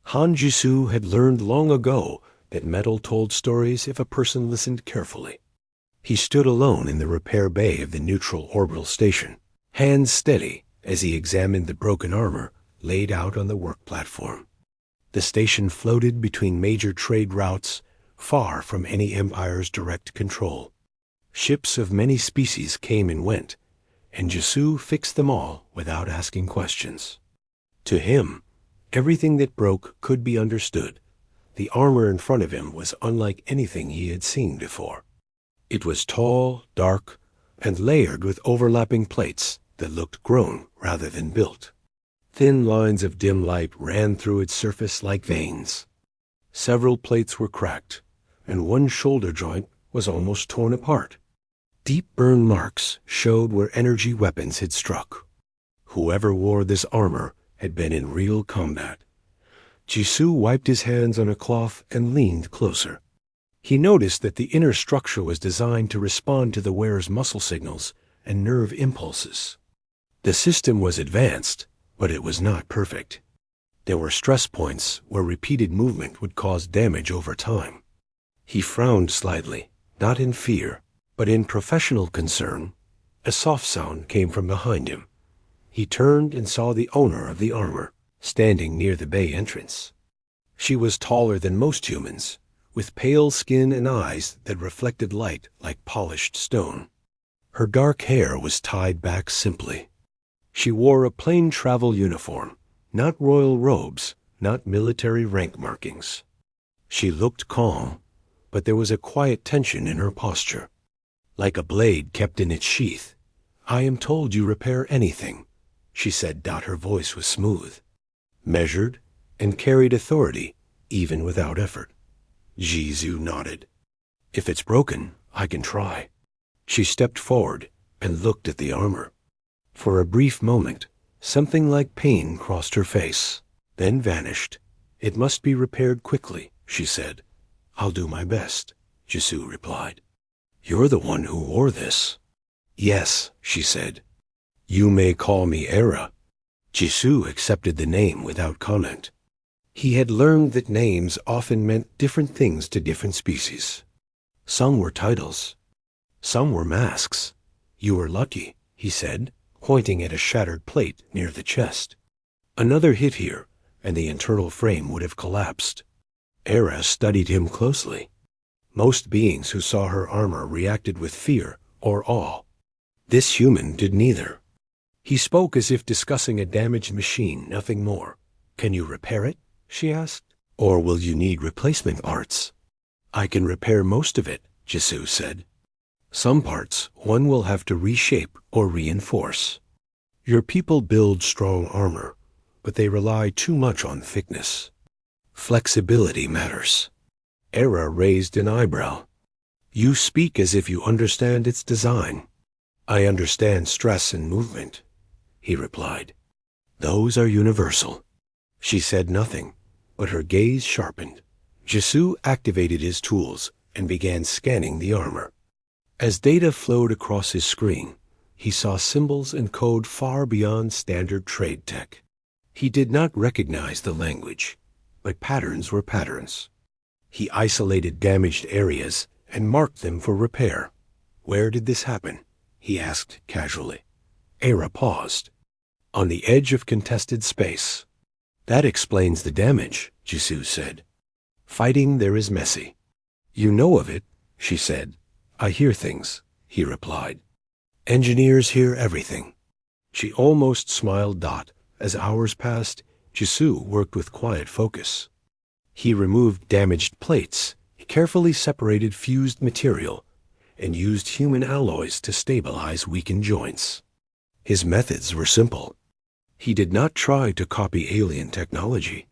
Han Jisoo had learned long ago that metal told stories if a person listened carefully. He stood alone in the repair bay of the neutral orbital station, hands steady as he examined the broken armor laid out on the work platform. The station floated between major trade routes, far from any empire's direct control. Ships of many species came and went, and Jisoo fixed them all without asking questions. To him, everything that broke could be understood. The armor in front of him was unlike anything he had seen before. It was tall, dark, and layered with overlapping plates that looked grown rather than built. Thin lines of dim light ran through its surface like veins. Several plates were cracked, and one shoulder joint was almost torn apart. Deep burn marks showed where energy weapons had struck. Whoever wore this armor had been in real combat. Jisoo wiped his hands on a cloth and leaned closer. He noticed that the inner structure was designed to respond to the wearer's muscle signals and nerve impulses. The system was advanced, but it was not perfect. There were stress points where repeated movement would cause damage over time. He frowned slightly, not in fear, but in professional concern. A soft sound came from behind him. He turned and saw the owner of the armor, standing near the bay entrance. She was taller than most humans, with pale skin and eyes that reflected light like polished stone. Her dark hair was tied back simply. She wore a plain travel uniform, not royal robes, not military rank markings. She looked calm, but there was a quiet tension in her posture, like a blade kept in its sheath. "I am told you repair anything," she said. Her voice was smooth, measured, and carried authority, even without effort. Jisoo nodded. "If it's broken, I can try." She stepped forward and looked at the armor. For a brief moment, something like pain crossed her face, then vanished. "It must be repaired quickly," she said. "I'll do my best," Jisoo replied. "You're the one who wore this." "Yes," she said. "You may call me Era." Jisoo accepted the name without comment. He had learned that names often meant different things to different species. Some were titles. Some were masks. "You were lucky," he said, pointing at a shattered plate near the chest. "Another hit here, and the internal frame would have collapsed." Era studied him closely. Most beings who saw her armor reacted with fear or awe. This human did neither. He spoke as if discussing a damaged machine, nothing more. "Can you repair it?" she asked. "Or will you need replacement parts?" "I can repair most of it," Jisoo said. "Some parts one will have to reshape or reinforce. Your people build strong armor, but they rely too much on thickness. Flexibility matters." Era raised an eyebrow. "You speak as if you understand its design." "I understand stress and movement," he replied. "Those are universal." She said nothing, but her gaze sharpened. Jisoo activated his tools and began scanning the armor. As data flowed across his screen, he saw symbols and code far beyond standard trade tech. He did not recognize the language, but patterns were patterns. He isolated damaged areas and marked them for repair. "Where did this happen?" he asked casually. Era paused. "On the edge of contested space." "That explains the damage," Jisoo said. "Fighting there is messy." "You know of it," she said. "I hear things," he replied. "Engineers hear everything." She almost smiled. As hours passed, Jisoo worked with quiet focus. He removed damaged plates, carefully separated fused material, and used human alloys to stabilize weakened joints. His methods were simple. He did not try to copy alien technology.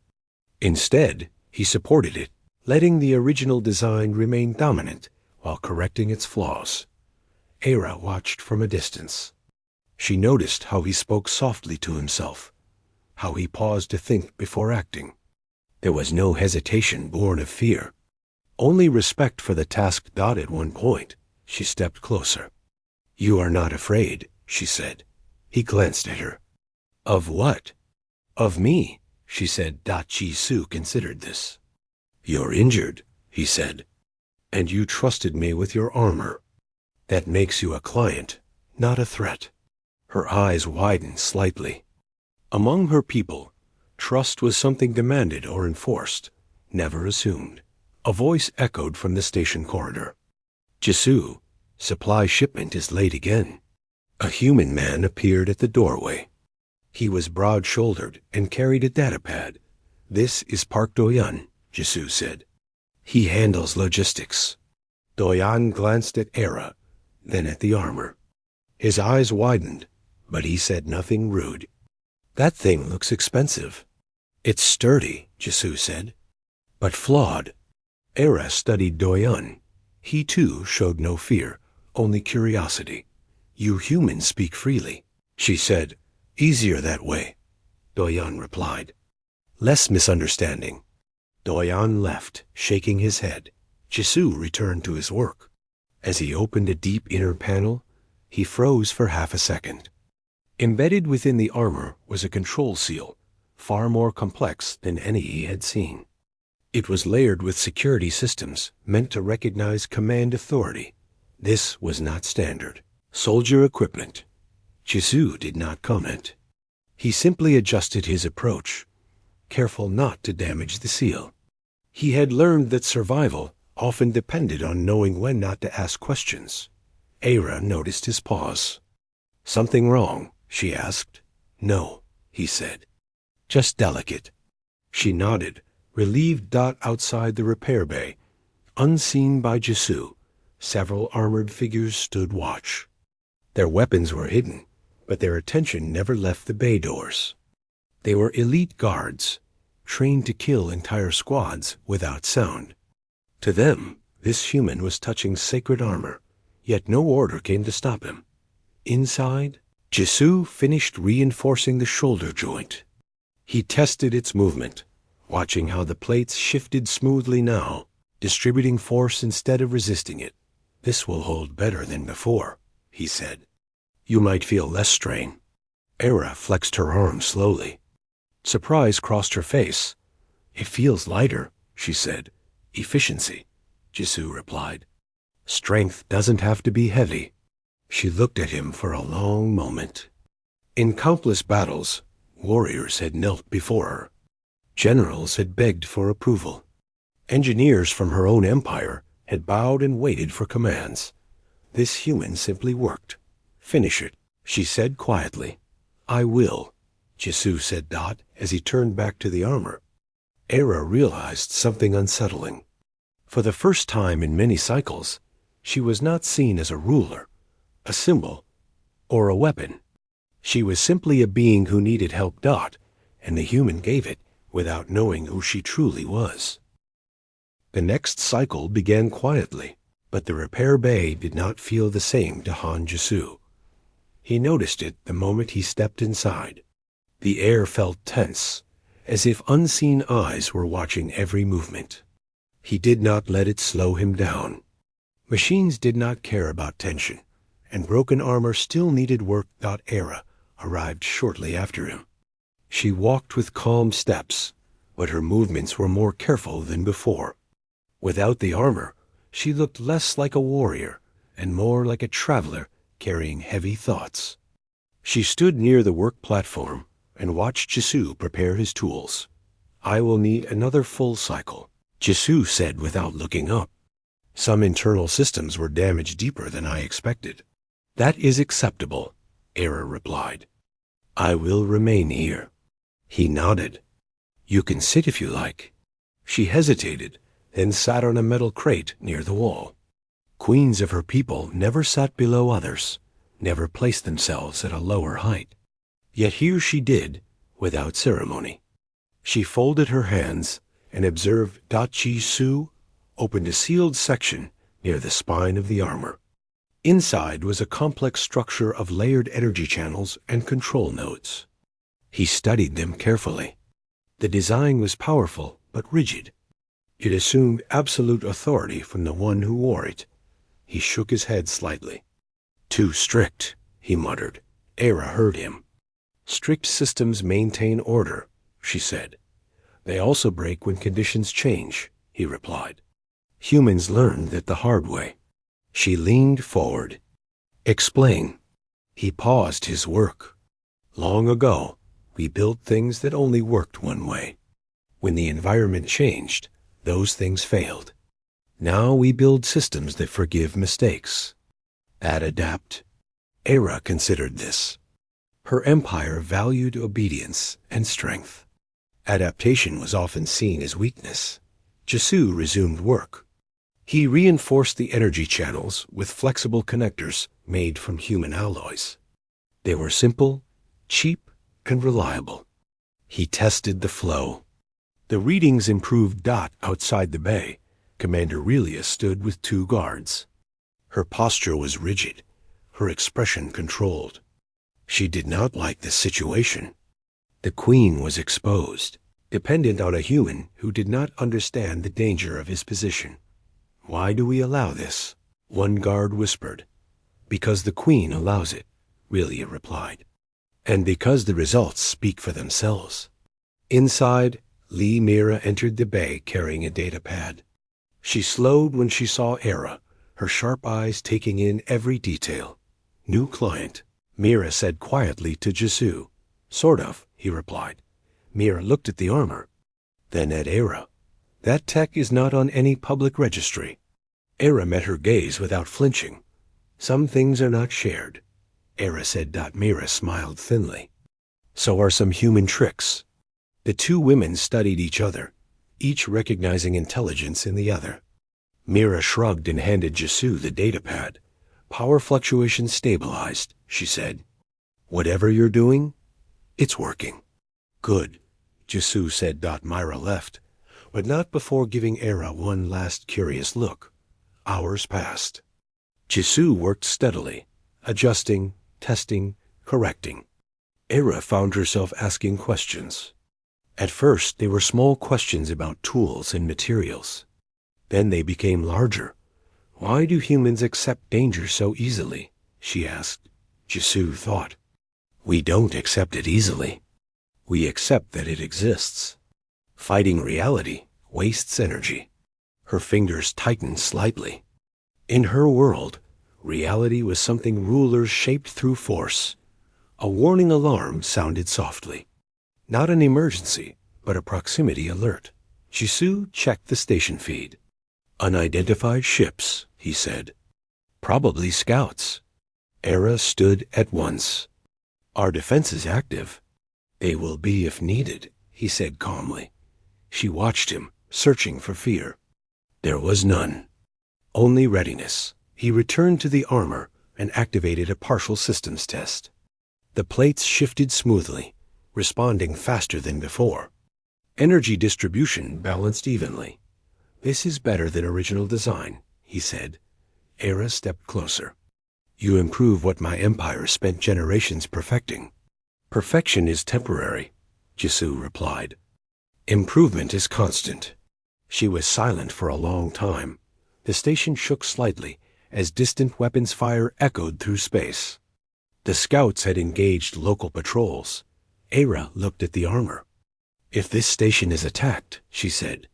Instead, he supported it, letting the original design remain dominant while correcting its flaws. Era watched from a distance. She noticed how he spoke softly to himself, how he paused to think before acting. There was no hesitation born of fear, only respect for the task. At one point, she stepped closer. "You are not afraid," she said. He glanced at her. "Of what?" "Of me," she said. Jisoo considered this. You're injured, he said, and you trusted me with your armor. That makes you a client, not a threat. Her eyes widened slightly. Among her people, trust was something demanded or enforced, never assumed. A voice echoed from the station corridor. Jisoo, supply shipment is late again. A human man appeared at the doorway. He was broad-shouldered and carried a datapad. This is Park Doyan, Jisoo said. He handles logistics. Doyan glanced at Era, then at the armor. His eyes widened, but he said nothing rude. That thing looks expensive. It's sturdy, Jisoo said, but flawed. Era studied Doyan. He too showed no fear, only curiosity. You humans speak freely, she said. Easier that way, Doyan replied. Less misunderstanding. Doyan left, shaking his head. Jisoo returned to his work. As he opened a deep inner panel, he froze for half a second. Embedded within the armor was a control seal, far more complex than any he had seen. It was layered with security systems meant to recognize command authority. This was not standard soldier equipment. Jisoo did not comment. He simply adjusted his approach, careful not to damage the seal. He had learned that survival often depended on knowing when not to ask questions. Era noticed his pause. Something wrong? She asked. No, he said. Just delicate. She nodded, relieved. Outside the repair bay, unseen by Jisoo, several armored figures stood watch. Their weapons were hidden, but their attention never left the bay doors. They were elite guards, trained to kill entire squads without sound. To them, this human was touching sacred armor, yet no order came to stop him. Inside, Jisoo finished reinforcing the shoulder joint. He tested its movement, watching how the plates shifted smoothly now, distributing force instead of resisting it. This will hold better than before, he said. You might feel less strain. Era flexed her arm slowly. Surprise crossed her face. It feels lighter, she said. Efficiency, Jisoo replied. Strength doesn't have to be heavy. She looked at him for a long moment. In countless battles, warriors had knelt before her. Generals had begged for approval. Engineers from her own empire had bowed and waited for commands. This human simply worked. Finish it, she said quietly. I will, Jisoo said. As he turned back to the armor. Era realized something unsettling. For the first time in many cycles, she was not seen as a ruler, a symbol, or a weapon. She was simply a being who needed help. And the human gave it without knowing who she truly was. The next cycle began quietly, but the repair bay did not feel the same to Han Jisoo. He noticed it the moment he stepped inside. The air felt tense, as if unseen eyes were watching every movement. He did not let it slow him down. Machines did not care about tension, and broken armor still needed work. Era arrived shortly after him. She walked with calm steps, but her movements were more careful than before. Without the armor, she looked less like a warrior and more like a traveler carrying heavy thoughts. She stood near the work platform and watched Jisoo prepare his tools. I will need another full cycle, Jisoo said without looking up. Some internal systems were damaged deeper than I expected. That is acceptable, Era replied. I will remain here. He nodded. You can sit if you like. She hesitated, then sat on a metal crate near the wall. Queens of her people never sat below others, never placed themselves at a lower height. Yet here she did, without ceremony. She folded her hands and observed Jisoo opened a sealed section near the spine of the armor. Inside was a complex structure of layered energy channels and control nodes. He studied them carefully. The design was powerful but rigid. It assumed absolute authority from the one who wore it. He shook his head slightly. Too strict, he muttered. Era heard him. Strict systems maintain order, she said. They also break when conditions change, he replied. Humans learn that the hard way. She leaned forward. Explain. He paused his work. Long ago, we built things that only worked one way. When the environment changed, those things failed. Now we build systems that forgive mistakes. Adapt. Era considered this. Her empire valued obedience and strength. Adaptation was often seen as weakness. Jisu resumed work. He reinforced the energy channels with flexible connectors made from human alloys. They were simple, cheap, and reliable. He tested the flow. The readings improved. Outside the bay, Commander Relia stood with 2 guards. Her posture was rigid, her expression controlled. She did not like the situation. The Queen was exposed, dependent on a human who did not understand the danger of his position. Why do we allow this? One guard whispered. Because the Queen allows it, Relia replied. And because the results speak for themselves. Inside, Lee Mira entered the bay carrying a data pad. She slowed when she saw Era, her sharp eyes taking in every detail. New client, Mira said quietly to Jisu. Sort of, he replied. Mira looked at the armor, then at Era. That tech is not on any public registry. Era met her gaze without flinching. Some things are not shared, Era said. Mira smiled thinly. So are some human tricks. The 2 women studied each other, each recognizing intelligence in the other. Mira shrugged and handed Jisu the datapad. Power fluctuations stabilized, she said. Whatever you're doing, it's working. Good, Jisu said. Mira left, but not before giving Era one last curious look. Hours passed. Jisu worked steadily, adjusting, testing, correcting. Era found herself asking questions. At first, they were small questions about tools and materials. Then they became larger. Why do humans accept danger so easily? She asked. Jisu thought. We don't accept it easily. We accept that it exists. Fighting reality wastes energy. Her fingers tightened slightly. In her world, reality was something rulers shaped through force. A warning alarm sounded softly. Not an emergency, but a proximity alert. Jisu checked the station feed. Unidentified ships, he said. Probably scouts. Era stood at once. Our defense is active. They will be if needed, he said calmly. She watched him, searching for fear. There was none. Only readiness. He returned to the armor and activated a partial systems test. The plates shifted smoothly, responding faster than before. Energy distribution balanced evenly. This is better than original design, he said. Era stepped closer. You improve what my empire spent generations perfecting. Perfection is temporary, Jisu replied. Improvement is constant. She was silent for a long time. The station shook slightly as distant weapons fire echoed through space. The scouts had engaged local patrols. Era looked at the armor. If this station is attacked, she said,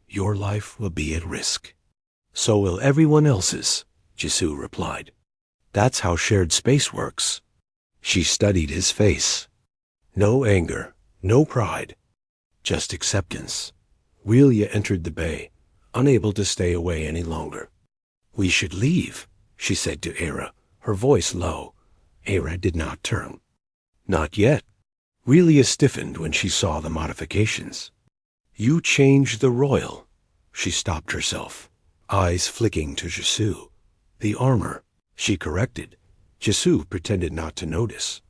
your life will be at risk. So will everyone else's, Jisu replied. That's how shared space works. She studied his face. No anger, no pride, just acceptance. Relia entered the bay, unable to stay away any longer. We should leave, she said to Era, her voice low. Era did not turn. Not yet. Relia stiffened when she saw the modifications. You changed the royal. She stopped herself, eyes flicking to Jisu. The armor, she corrected. Jisu pretended not to notice.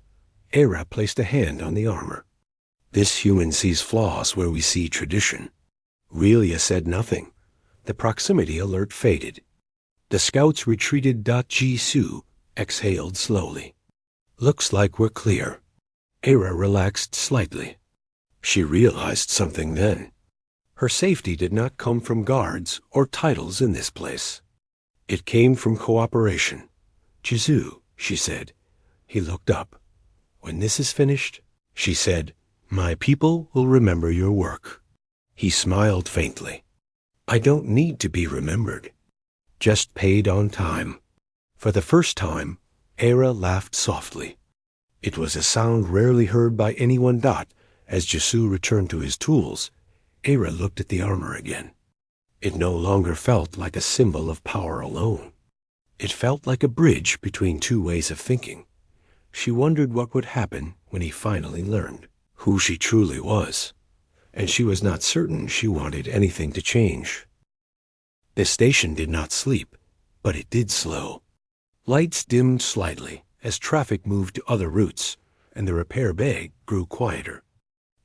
Era placed a hand on the armor. This human sees flaws where we see tradition. Relia said nothing. The proximity alert faded. The scouts retreated. Jisu exhaled slowly. Looks like we're clear. Era relaxed slightly. She realized something then. Her safety did not come from guards or titles in this place. It came from cooperation. Jisu, she said. He looked up. When this is finished, she said, My people will remember your work. He smiled faintly. I don't need to be remembered. Just paid on time. For the first time, Era laughed softly. It was a sound rarely heard by anyone. As Jesu returned to his tools, Era looked at the armor again. It no longer felt like a symbol of power alone. It felt like a bridge between two ways of thinking. She wondered what would happen when he finally learned who she truly was, and she was not certain she wanted anything to change. The station did not sleep, but it did slow. Lights dimmed slightly as traffic moved to other routes, and the repair bay grew quieter.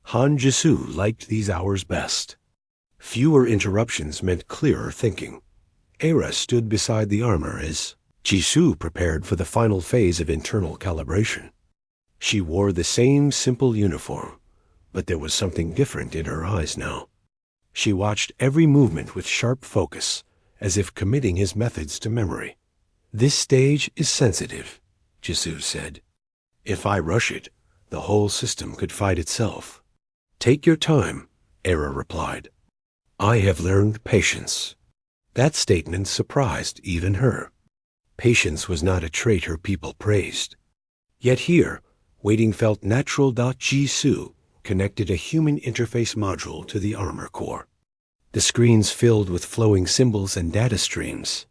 Han Jesu liked these hours best. Fewer interruptions meant clearer thinking. Era stood beside the armor as Jesu prepared for the final phase of internal calibration. She wore the same simple uniform, but there was something different in her eyes now. She watched every movement with sharp focus, as if committing his methods to memory. This stage is sensitive, Jesu said. If I rush it, the whole system could fight itself. Take your time, Era replied. I have learned patience. That statement surprised even her. Patience was not a trait her people praised. Yet here, waiting felt natural. Jesu connected a human interface module to the armor core. The screens filled with flowing symbols and data streams.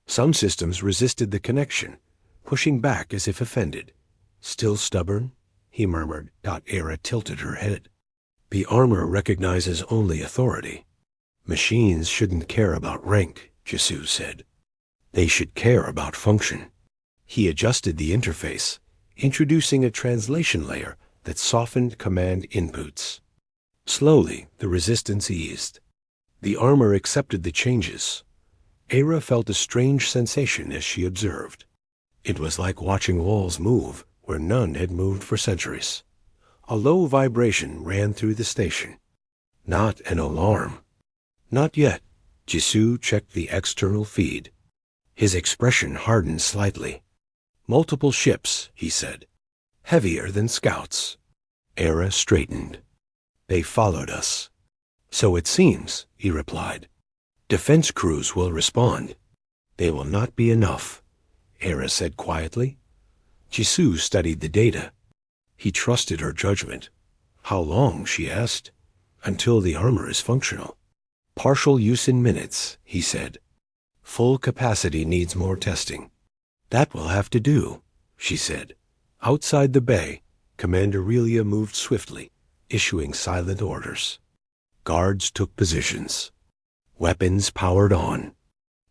Some systems resisted the connection, pushing back as if offended. Still stubborn? He murmured. Era tilted her head. The armor recognizes only authority. Machines shouldn't care about rank, Jesu said. They should care about function. He adjusted the interface, introducing a translation layer that softened command inputs. Slowly, the resistance eased. The armor accepted the changes. Era felt a strange sensation as she observed. It was like watching walls move where none had moved for centuries. A low vibration ran through the station. Not an alarm. Not yet. Jesu checked the external feed. His expression hardened slightly. Multiple ships, he said. Heavier than scouts. Era straightened. They followed us. So it seems, he replied. Defense crews will respond. They will not be enough, Era said quietly. Jesu studied the data. He trusted her judgment. How long, she asked. Until the armor is functional. Partial use in minutes, he said. Full capacity needs more testing. That will have to do, she said. Outside the bay, Commander Relia moved swiftly, issuing silent orders. Guards took positions. Weapons powered on.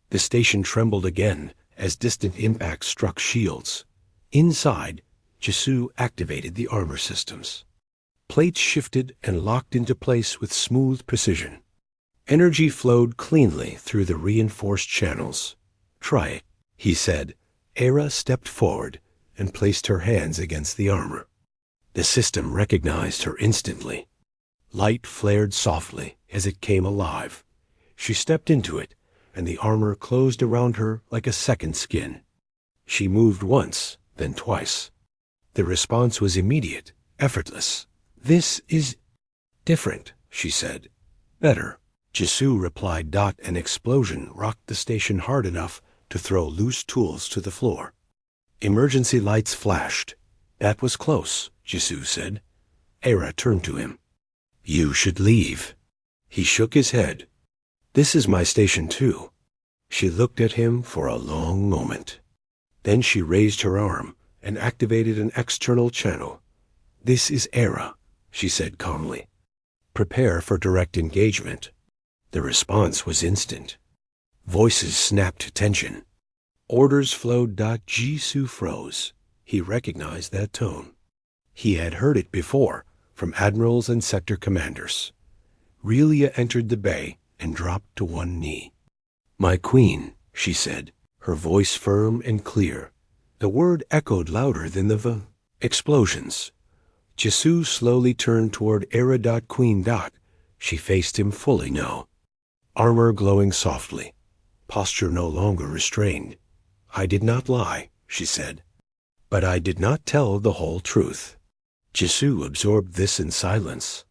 The station trembled again as distant impacts struck shields. Inside, Jesu activated the armor systems. Plates shifted and locked into place with smooth precision. Energy flowed cleanly through the reinforced channels. Try it, he said. Era stepped forward and placed her hands against the armor. The system recognized her instantly. Light flared softly as it came alive. She stepped into it, and the armor closed around her like a second skin. She moved once, then twice. The response was immediate, effortless. This is different, she said. Better. Jesu replied. An explosion rocked the station hard enough to throw loose tools to the floor. Emergency lights flashed. That was close, Jesu said. Era turned to him. You should leave. He shook his head. This is my station too. She looked at him for a long moment. Then she raised her arm and activated an external channel. This is Era, she said calmly. Prepare for direct engagement. The response was instant. Voices snapped to tension. Orders flowed. Jesu froze. He recognized that tone. He had heard it before from admirals and sector commanders. Relia entered the bay and dropped to one knee. My queen, she said, her voice firm and clear. The word echoed louder than the explosions. Jesu slowly turned toward Era. Queen. She faced him fully now. Armor glowing softly. Posture no longer restrained. I did not lie, she said. But I did not tell the whole truth. Jisoo absorbed this in silence.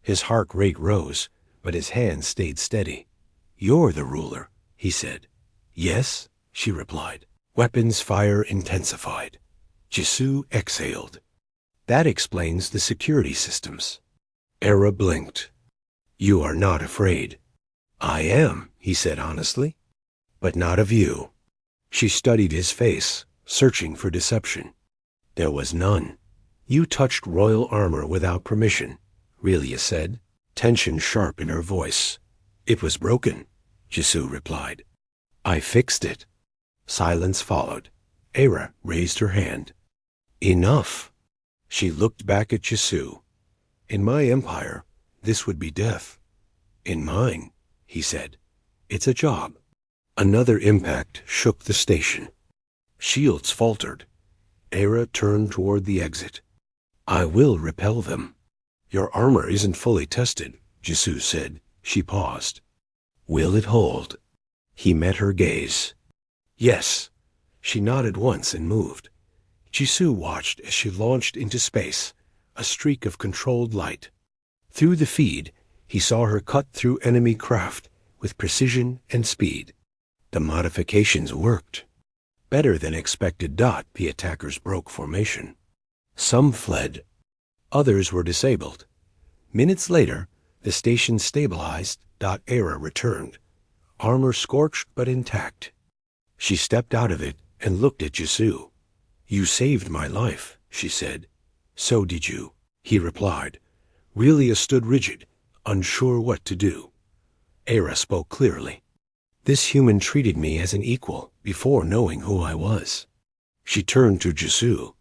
His heart rate rose, but his hand stayed steady. "You're the ruler," he said. "Yes," she replied. Weapons fire intensified. Jisoo exhaled. "That explains the security systems." Era blinked. "You are not afraid." "I am," he said honestly. "But not of you." She studied his face, searching for deception. There was none. "You touched royal armor without permission," Relia said, tension sharp in her voice. "It was broken," Jisoo replied. "I fixed it." Silence followed. Era raised her hand. "Enough." She looked back at Jisoo. "In my empire, this would be death." "In mine," he said, "it's a job." Another impact shook the station. Shields faltered. Era turned toward the exit. "I will repel them." "Your armor isn't fully tested," Jisoo said. She paused. "Will it hold?" He met her gaze. "Yes." She nodded once and moved. Jisoo watched as she launched into space, a streak of controlled light. Through the feed, he saw her cut through enemy craft with precision and speed. The modifications worked. Better than expected. The attackers broke formation. Some fled. Others were disabled. Minutes later, the station stabilized. Era returned. Armor scorched but intact. She stepped out of it and looked at Jisoo. "You saved my life," she said. "So did you," he replied. Relia stood rigid, unsure what to do. Era spoke clearly. "This human treated me as an equal before knowing who I was." She turned to Jisoo.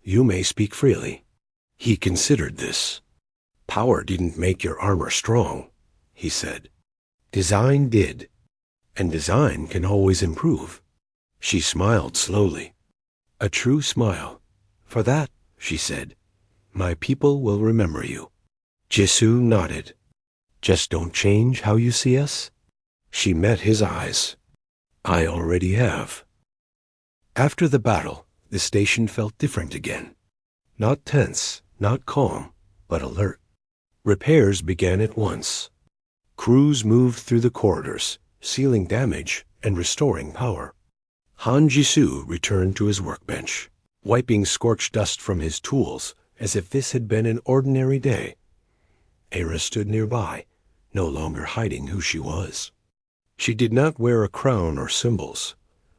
"You may speak freely." He considered this. "Power didn't make your armor strong," he said. "Design did. And design can always improve." She smiled slowly. A true smile. "For that," she said, "my people will remember you." Jisoo nodded. "Just don't change how you see us?" She met his eyes. "I already have." After the battle, the station felt different again. Not tense, not calm, but alert. Repairs began at once. Crews moved through the corridors, sealing damage and restoring power. Han Jisoo returned to his workbench, wiping scorched dust from his tools as if this had been an ordinary day. Era stood nearby, no longer hiding who she was. She did not wear a crown or symbols,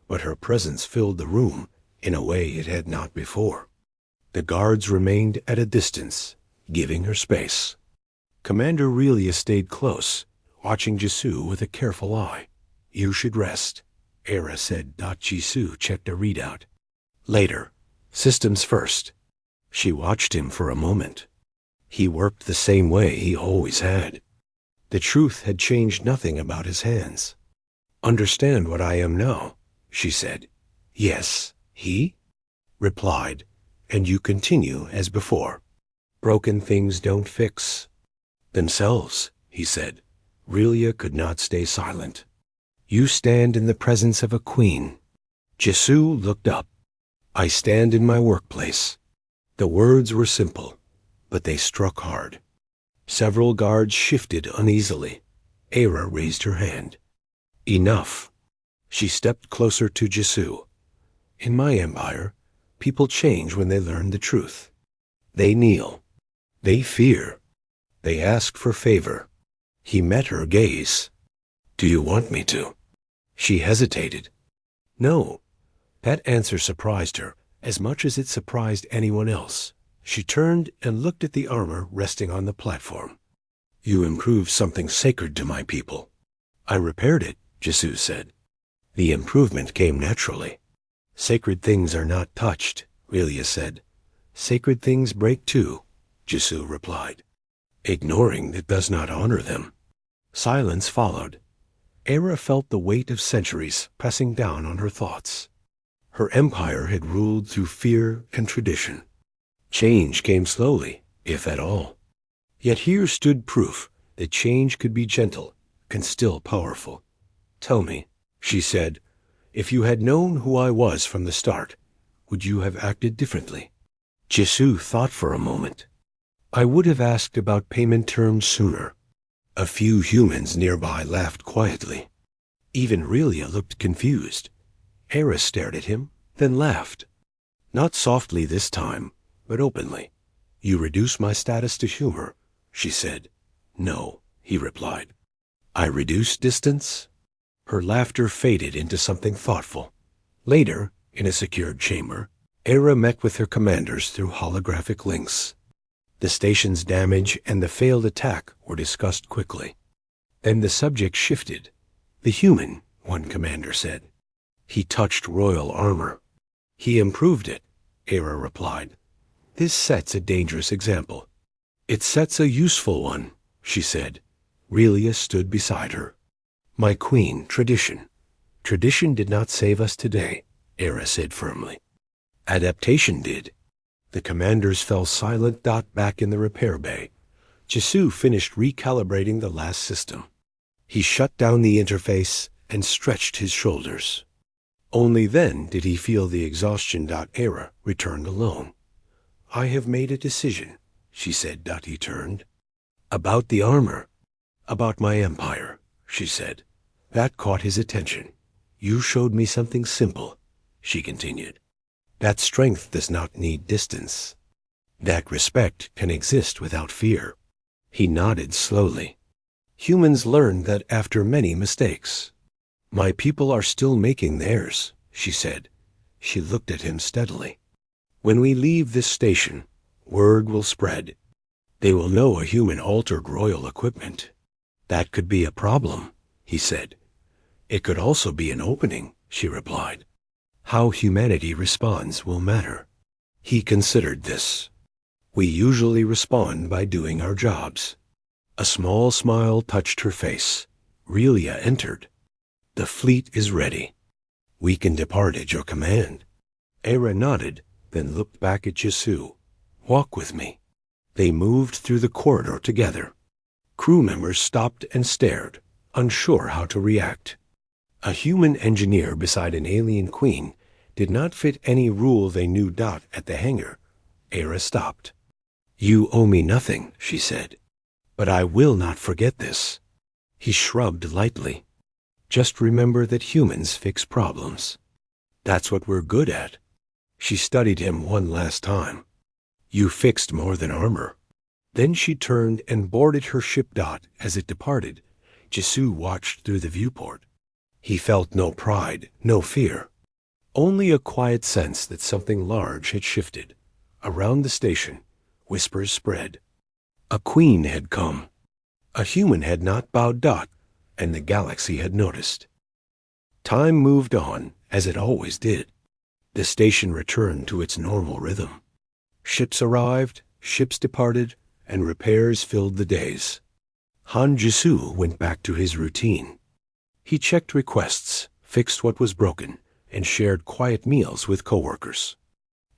but her presence filled the room in a way it had not before. The guards remained at a distance, giving her space. Commander Relia stayed close, watching Jisoo with a careful eye. "You should rest," Era said. Jisoo checked a readout. "Later. Systems first." She watched him for a moment. He worked the same way he always had. The truth had changed nothing about his hands. "Understand what I am now," she said. "Yes." He replied, "And you continue as before. Broken things don't fix themselves," he said. Relia could not stay silent. "You stand in the presence of a queen." Jisoo looked up. "I stand in my workplace." The words were simple, but they struck hard. Several guards shifted uneasily. Era raised her hand. "Enough." She stepped closer to Jisoo. "In my empire, people change when they learn the truth. They kneel. They fear. They ask for favor." He met her gaze. "Do you want me to?" She hesitated. "No." That answer surprised her as much as it surprised anyone else. She turned and looked at the armor resting on the platform. "You improved something sacred to my people." "I repaired it," Jisoo said. "The improvement came naturally." "Sacred things are not touched," Relia said. "Sacred things break too," Jisoo replied. "Ignoring that does not honor them." Silence followed. Era felt the weight of centuries pressing down on her thoughts. Her empire had ruled through fear and tradition. Change came slowly, if at all. Yet here stood proof that change could be gentle and still powerful. "Tell me," she said, "if you had known who I was from the start, would you have acted differently?" Jisoo thought for a moment. I would have asked about payment terms sooner. A few humans nearby laughed quietly. Even Relia looked confused. Hera stared at him, then laughed. Not softly this time, but openly. You reduce my status to humor, she said. No, he replied. I reduce distance? Her laughter faded into something thoughtful. Later, in a secured chamber, Hera met with her commanders through holographic links. The station's damage and the failed attack were discussed quickly. Then the subject shifted. The human, one commander said. He touched royal armor. He improved it, Hera replied. This sets a dangerous example. It sets a useful one, she said. Relia stood beside her. My queen, tradition. Tradition did not save us today, Hera said firmly. Adaptation did. The commanders fell silent. Back in the repair bay, Jisoo finished recalibrating the last system. He shut down the interface and stretched his shoulders. Only then did he feel the exhaustion. Hera returned alone. I have made a decision, she said. He turned. About the armor. About my empire, she said. That caught his attention. You showed me something simple, she continued. That strength does not need distance. That respect can exist without fear. He nodded slowly. Humans learned that after many mistakes. My people are still making theirs, she said. She looked at him steadily. When we leave this station, word will spread. They will know a human altered royal equipment. That could be a problem, he said. It could also be an opening, she replied. How humanity responds will matter. He considered this. We usually respond by doing our jobs. A small smile touched her face. Relia entered. The fleet is ready. We can depart at your command. Hera nodded, then looked back at Jisoo. Walk with me. They moved through the corridor together. Crew members stopped and stared, unsure how to react. A human engineer beside an alien queen did not fit any rule they knew. At the hangar, Hera stopped. You owe me nothing, she said. But I will not forget this. He shrugged lightly. Just remember that humans fix problems. That's what we're good at. She studied him one last time. You fixed more than armor. Then she turned and boarded her ship. As it departed, Jisoo watched through the viewport. He felt no pride, no fear. Only a quiet sense that something large had shifted. Around the station, whispers spread. A queen had come. A human had not bowed. And the galaxy had noticed. Time moved on, as it always did. The station returned to its normal rhythm. Ships arrived, ships departed, and repairs filled the days. Han Jisoo went back to his routine. He checked requests, fixed what was broken, and shared quiet meals with coworkers.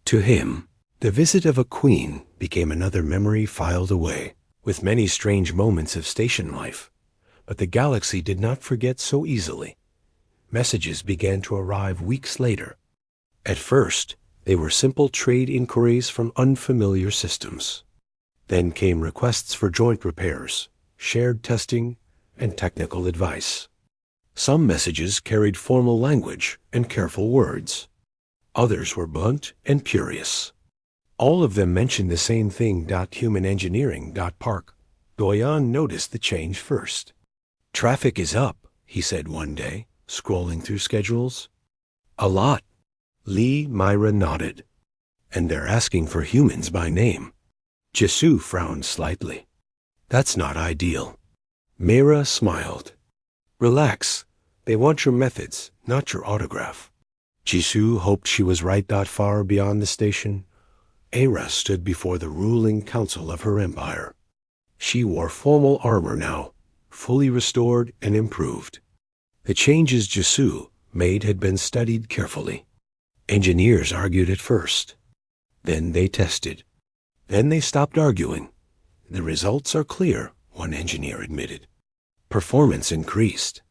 To him, the visit of a queen became another memory filed away, with many strange moments of station life. But the galaxy did not forget so easily. Messages began to arrive weeks later. At first, they were simple trade inquiries from unfamiliar systems. Then came requests for joint repairs, shared testing, and technical advice. Some messages carried formal language and careful words. Others were blunt and curious. All of them mentioned the same thing. Human engineering. Park. Doyan noticed the change first. Traffic is up, he said one day, scrolling through schedules. A lot. Lee Myra nodded. And they're asking for humans by name. Jisoo frowned slightly. That's not ideal. Myra smiled. Relax. They want your methods, not your autograph. Jisoo hoped she was right. Far beyond the station, Hera stood before the ruling council of her empire. She wore formal armor now, fully restored and improved. The changes Jisoo made had been studied carefully. Engineers argued at first. Then they tested. Then they stopped arguing. The results are clear, one engineer admitted. Performance increased.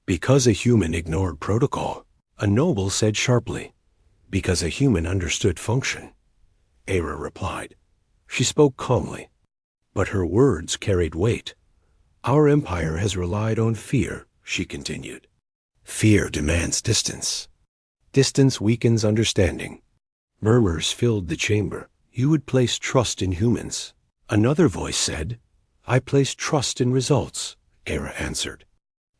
Because a human ignored protocol, a noble said sharply. Because a human understood function. Era replied. She spoke calmly, but her words carried weight. Our empire has relied on fear, she continued. Fear demands distance. Distance weakens understanding. Murmurs filled the chamber. You would place trust in humans. Another voice said, I place trust in results, Era answered,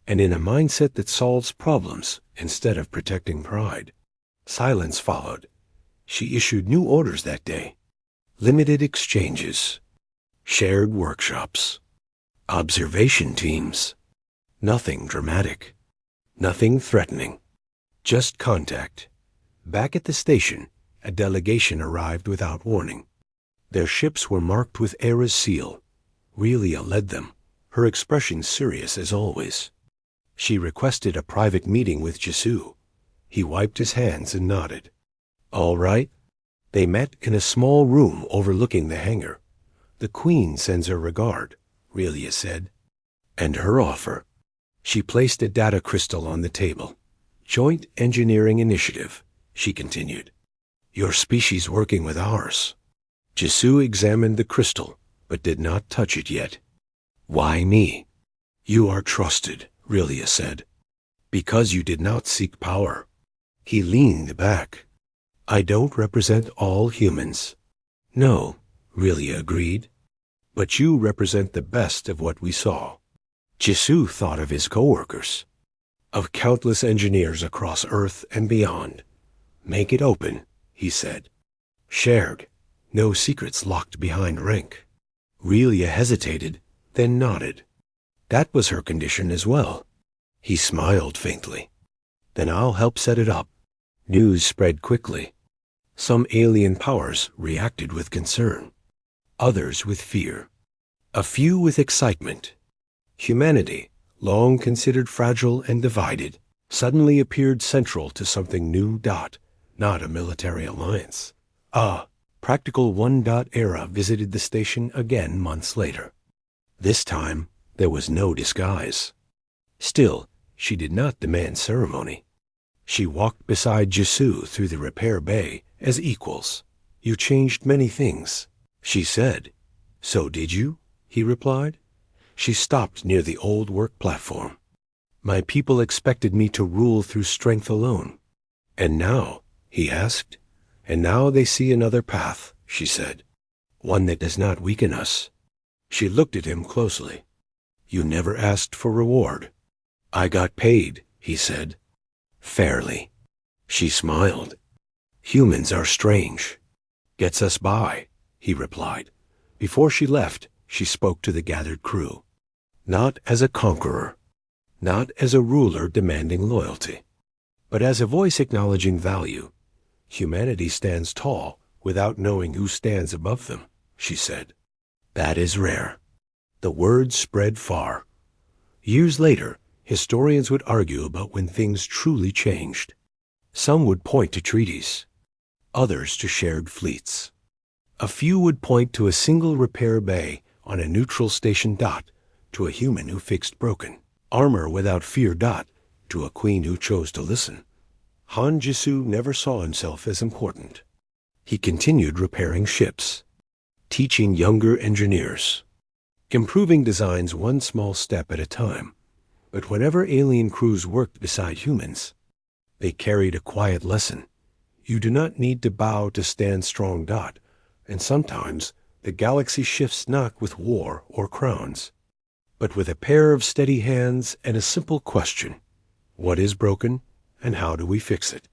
and in a mindset that solves problems instead of protecting pride. Silence followed. She issued new orders that day. Limited exchanges, shared workshops, observation teams. Nothing dramatic, nothing threatening, just contact. Back at the station, a delegation arrived without warning. Their ships were marked with Era's seal. Relia led them, her expression serious as always. She requested a private meeting with Jesu. He wiped his hands and nodded. All right. They met in a small room overlooking the hangar. The Queen sends her regard, Relia said. And her offer. She placed a data crystal on the table. Joint engineering initiative, she continued. Your species working with ours. Jesu examined the crystal, but did not touch it yet. Why me? You are trusted, Relia said. Because you did not seek power. He leaned back. I don't represent all humans. No, Relia agreed. But you represent the best of what we saw. Jesu thought of his co-workers, of countless engineers across Earth and beyond. Make it open, he said. Shared, no secrets locked behind rank. Relia hesitated, then nodded. That was her condition as well. He smiled faintly. Then I'll help set it up. News spread quickly. Some alien powers reacted with concern, others with fear, a few with excitement. Humanity, long considered fragile and divided, suddenly appeared central to something new. Not a military alliance. Practical one. Era visited the station again months later. This time, there was no disguise. Still, she did not demand ceremony. She walked beside Jesu through the repair bay as equals. You changed many things, she said. So did you? He replied. She stopped near the old work platform. My people expected me to rule through strength alone. And now, he asked. And now they see another path, she said. One that does not weaken us. She looked at him closely. You never asked for reward. I got paid, he said. Fairly. She smiled. Humans are strange. Gets us by, he replied. Before she left, she spoke to the gathered crew. Not as a conqueror, not as a ruler demanding loyalty, but as a voice acknowledging value. Humanity stands tall without knowing who stands above them, she said. That is rare. The words spread far. Years later, historians would argue about when things truly changed. Some would point to treaties, others to shared fleets. A few would point to a single repair bay on a neutral station. To a human who fixed broken. Armor without fear. To a queen who chose to listen. Han Jesu never saw himself as important. He continued repairing ships, teaching younger engineers, improving designs one small step at a time. But whenever alien crews worked beside humans, they carried a quiet lesson. You do not need to bow to stand strong. And sometimes the galaxy shifts not with war or crowns, but with a pair of steady hands and a simple question. What is broken, and how do we fix it?